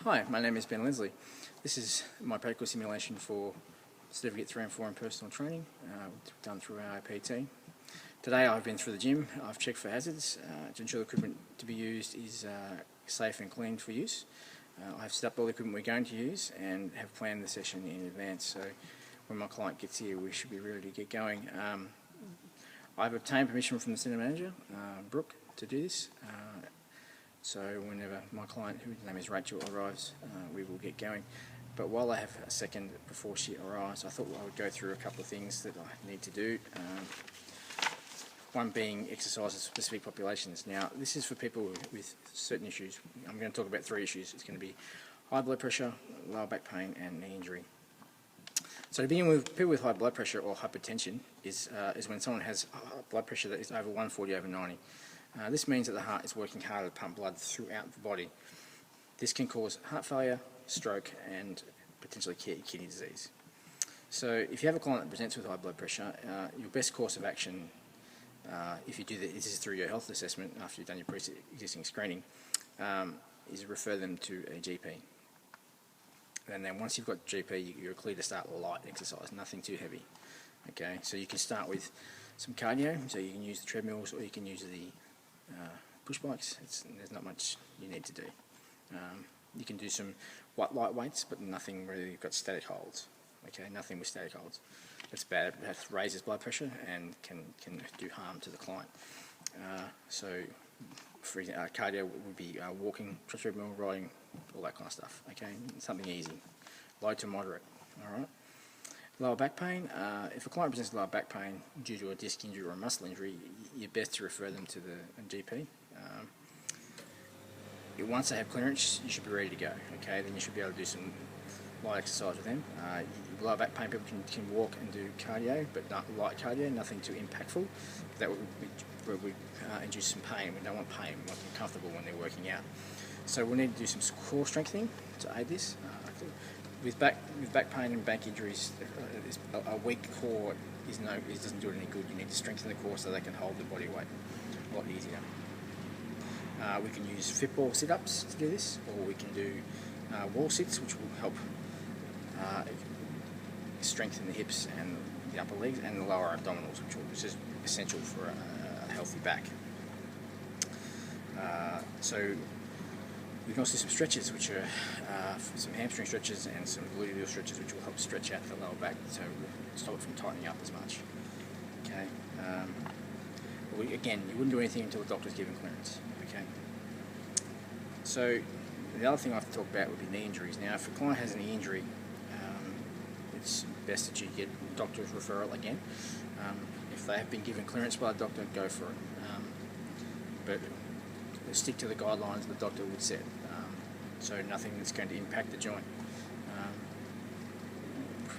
Hi, my name is Ben Leslie. This is my practical simulation for Certificate 3 and 4 in personal training, done through AIPT. Today I've been through the gym, I've checked for hazards to ensure the equipment to be used is safe and clean for use. I've set up all the equipment we're going to use and have planned the session in advance, so when my client gets here we should be ready to get going. I've obtained permission from the centre manager, Brooke, to do this. So whenever my client, whose name is Rachel, arrives, we will get going. But while I have a second before she arrives, I thought I would go through a couple of things that I need to do. One being exercises for specific populations. Now, this is for people with certain issues. I'm going to talk about 3 issues. It's going to be high blood pressure, lower back pain, and knee injury. So to begin with, people with high blood pressure or hypertension is when someone has blood pressure that is over 140/90. This means that the heart is working hard to pump blood throughout the body. This can cause heart failure, stroke, and potentially kidney disease. So if you have a client that presents with high blood pressure, your best course of action, if you do this is through your health assessment after you've done your pre-existing screening, is refer them to a GP. And then once you've got GP, you're clear to start light exercise, nothing too heavy. Okay, so you can start with some cardio, so you can use the treadmills or you can use the push bikes. There's not much you need to do. You can do some light weights, but nothing where you've got static holds. Okay, nothing with static holds. That's bad. It raises blood pressure and can do harm to the client. So, for example, cardio would be walking, treadmill, riding, all that kind of stuff. Okay, something easy, low to moderate. All right. Lower back pain. If a client presents lower back pain due to a disc injury or a muscle injury, you're best to refer them to the GP. Once they have clearance, you should be ready to go. Okay, then you should be able to do some light exercise with them. Lower back pain people can walk and do cardio, but not light cardio, nothing too impactful. That would induce some pain. We don't want pain. We want them comfortable when they're working out. So we'll need to do some core strengthening to aid this. With back pain and back injuries, a weak core doesn't do it any good. You need to strengthen the core so they can hold the body weight a lot easier. We can use football sit-ups to do this, or we can do wall sits, which will help strengthen the hips and the upper legs and the lower abdominals, which is essential for a healthy back. So we can also do some stretches, which are some hamstring stretches and some gluteal stretches, which will help stretch out the lower back, so we'll stop it from tightening up as much. Okay. Again, you wouldn't do anything until the doctor's given clearance. Okay. So the other thing I have to talk about would be knee injuries. Now, if a client has a knee injury, it's best that you get doctor's referral again. If they have been given clearance by the doctor, go for it. But stick to the guidelines the doctor would set, so nothing that's going to impact the joint.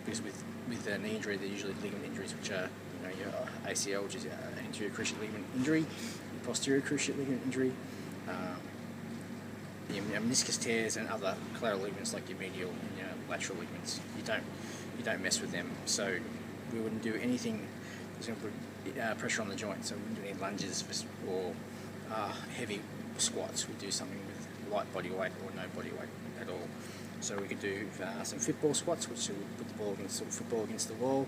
Because with a knee injury, they're usually ligament injuries, which are your ACL, which is anterior cruciate ligament injury, your posterior cruciate ligament injury, your meniscus tears, and other collateral ligaments like your medial and your lateral ligaments. You don't mess with them. So we wouldn't do anything that's going to put pressure on the joint. So we wouldn't do any lunges or heavy squats. We do something with light body weight or no body weight at all. So we could do some football squats, which would put the ball against the football against the wall,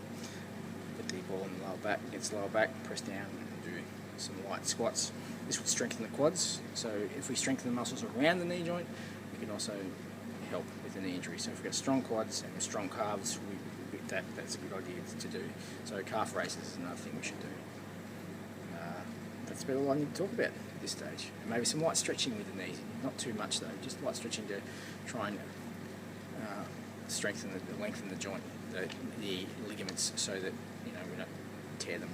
put the ball in the lower back against the lower back, press down, and do some light squats. This would strengthen the quads. So if we strengthen the muscles around the knee joint, we can also help with the knee injury. So if we've got strong quads and strong calves, that's a good idea to do. So calf raises is another thing we should do. That's about all I need to talk about at this stage. And maybe some light stretching with the knees, not too much though, just light stretching to try and strengthen lengthen the joint, the ligaments, so that we don't tear them.